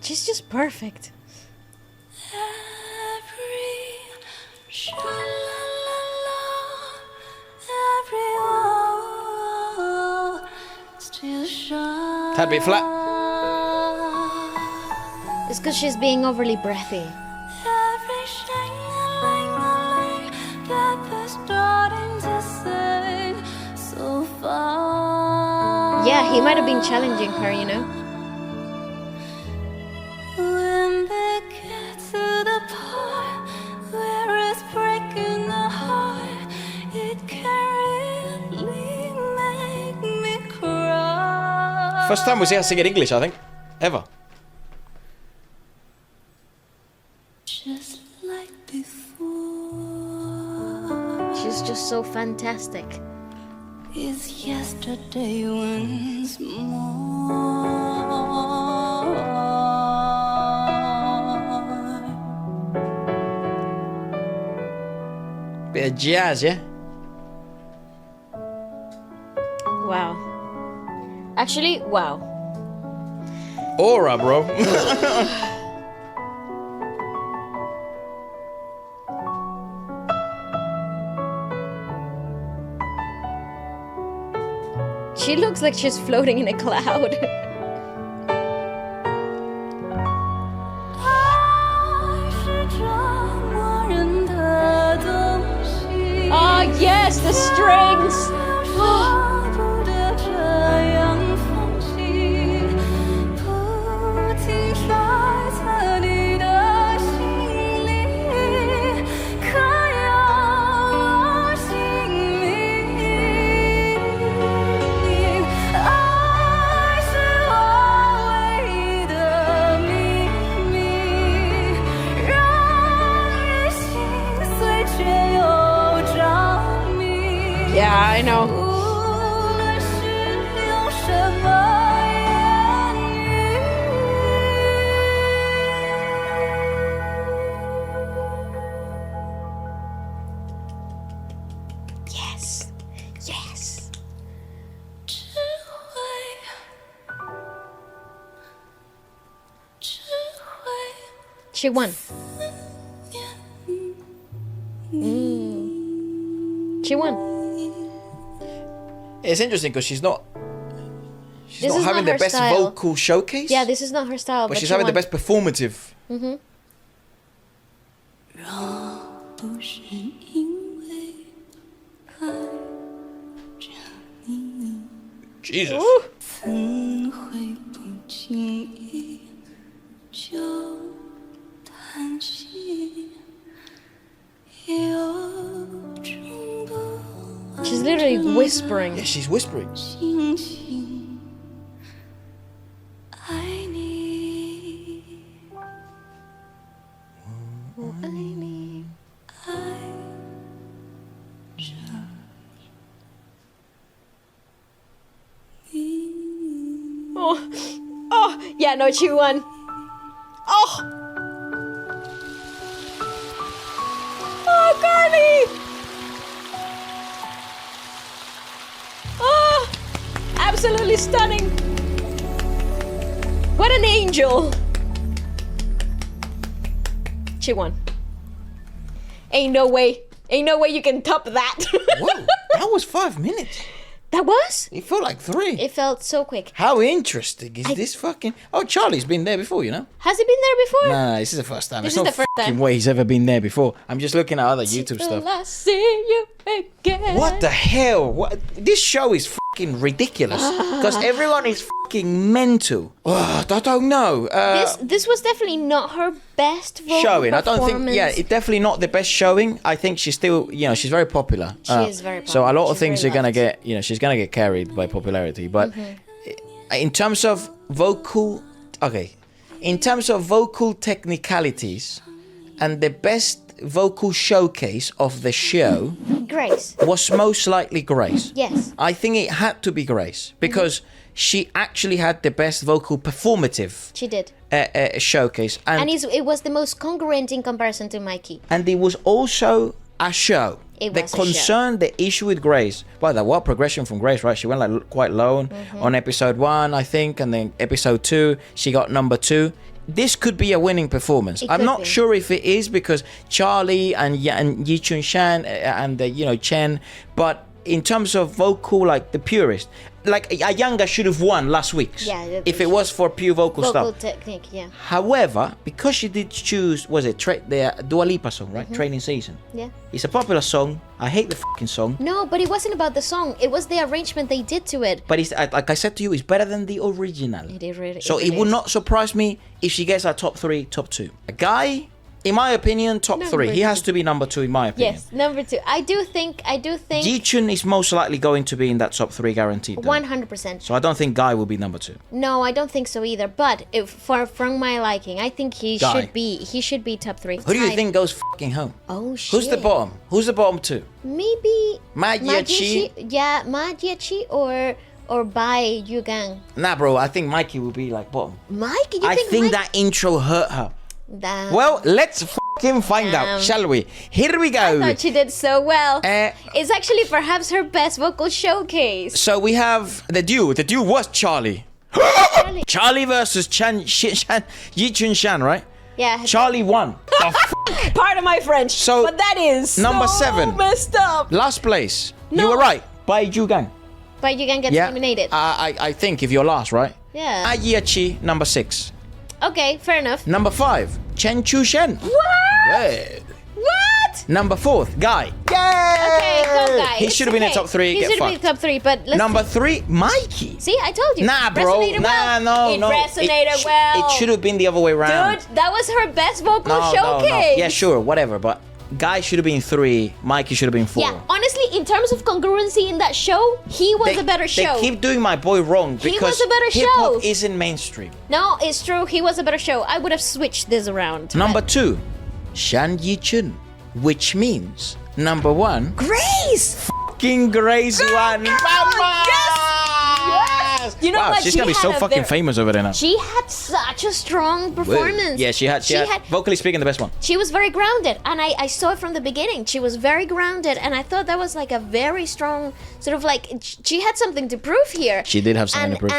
She's just perfect. Tad bit flat. It's because she's being overly breathy. Yeah, he might have been challenging her, you know? First time we see her sing in English, I think. Ever. Just like before. She's just so fantastic. Is yesterday once more. Bit of jazz, yeah? Wow. Actually, wow. Aura, bro. She looks like she's floating in a cloud. Oh yes, the strings. know. 无论是用什么言语， Yes. Yes. 只会 She won. She won. It's interesting because she's not This is having not the her best style. vocal showcase. Yeah, this is not her style, but but she's she having the won. best performative. 不是因为爱着你， Jesus. 怎会不经意就叹息？有种不 She's literally whispering. Yeah, she's whispering. 心情爱你，爱你，爱着你。 Oh, yeah, no, she won. Oh, Carly. Oh, absolutely stunning. What an angel. She won. Ain't no way you can top that. Whoa, that was 5 minutes. That was? It felt like 3. It felt so quick. How interesting is this fucking... Oh, Charlie's been there before, you know? Has he been there before? No, this is the first time. This There's is no the first fucking time. way he's ever been there before. I'm just looking at other YouTube Till stuff. I see you again. What the hell? What? This show is fucking ridiculous. Because everyone is fucking mental. I don't know. This was definitely not her best vocal Showing. I don't think. performance. Yeah, it's definitely not the best showing. I think she's still, she's very popular. She is very popular. So a lot of She's things very are gonna loved. get, she's gonna get carried by popularity. But in terms of vocal, in terms of vocal technicalities, and the best vocal showcase of the show Grace. was most likely Grace. Yes. I think it had to be Grace because she actually had the best vocal performative She did. showcase, And it was the most congruent in comparison to Mikey. and it was also a show. It The was a concern, the issue with Grace, well, the what progression from Grace, right? She went like quite low on episode 1, I think, and then episode 2, she got number 2. This could be a winning performance. It I'm could not be. sure if it is because Charlie and Yi Chun Shan and Chen, but in terms of vocal, like the purist, like Ayanga should have won last week's. Yeah, they if it was for pure vocal Vocal stuff. technique, yeah. However, because she did choose, was it the Dua Lipa song, right? Training Season. Yeah. It's a popular song. I hate the fucking song. No, but it wasn't about the song. It was the arrangement they did to it. But it's like I said to you, it's better than the original. It really So it it really would is. not surprise me if she gets a top 3, top 2. A guy, in my opinion, top 3. He has to be number 2 in my opinion. Yes, number 2. I do think Ji Chun is most likely going to be in that top 3 guaranteed. though. 100%. So I don't think Guy will be number 2. No, I don't think so either. But from my liking, I think he Guy. should be top 3. Who do you think goes fucking home? Oh shit. Who's the bottom? Who's the bottom 2? Maybe Ma Jiachi? Yeah, Ma Jiachi or Bai Yugang. Nah, bro. I think Mikey will be like bottom. Mike, you I think think Mike? that intro hurt her. Damn. Well, let's fucking find out, shall we? Here we go. I thought she did so well. Uh, It's actually perhaps her best vocal showcase. So we have the duo. The duo was Charlie. Charlie versus Yi Chun Shan, right? Yeah. Charlie won. Pardon my French. So, but that is number so 7. messed up. Last place. No. You were right. Bai Jugang. But Yugang gets Yeah. eliminated. I think if you're last, right? Yeah. Ayiachi, number 6. Okay, fair enough. Number 5, Chen Chu Shen. What? Hey. What? Number 4th, Guy. Yay! Okay, go guy. He It's should have been in okay. top 3. He Get should have been in fucked. top 3, but let's Number 3, Mikey. see, I told you. Nah, bro. Resonated well. No. It resonated well. It should have been the other way around. Dude, that was her best vocal No. showcase. Yeah, sure, whatever. But Guy should have been 3. Mikey should have been 4. Yeah, honestly, in terms of congruency in that show, he was a better show. They keep doing my boy wrong He because was a better hip-hop show. isn't mainstream. No, it's true. He was a better show. I would have switched this around. Number but- 2, Shan Yi Chun, which means number 1, Grace. fucking Grace one. Vamos! Yes! You know wow, what? she's She gonna be so had a fucking very- famous over there now. She had such a strong performance. Yeah, she had vocally speaking the best one. She was very grounded, and I saw it from the beginning. She was very grounded, and I thought that was like a very strong sort of like she had something to prove here. She did have something to prove.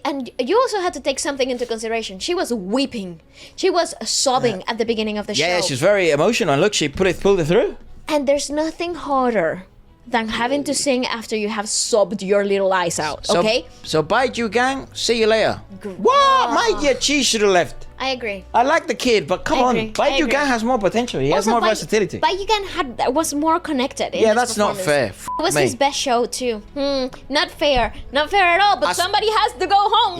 And you also had to take something into consideration. She was weeping. She was sobbing at the beginning of the show. Yeah, she's very emotional. And look, she pulled it through. And there's nothing harder than having to sing after you have sobbed your little eyes out. Okay. So bye, you gang. See you later. What? Mikey Cheese should have left. I agree. I like the kid, but come I on, agree. Baiyu Gang has more potential. He has more versatility. Bayugan was more connected. In Yeah, his that's not performance. fair. It was Me. his best show too. Not fair. Not fair at all. But somebody has to go home.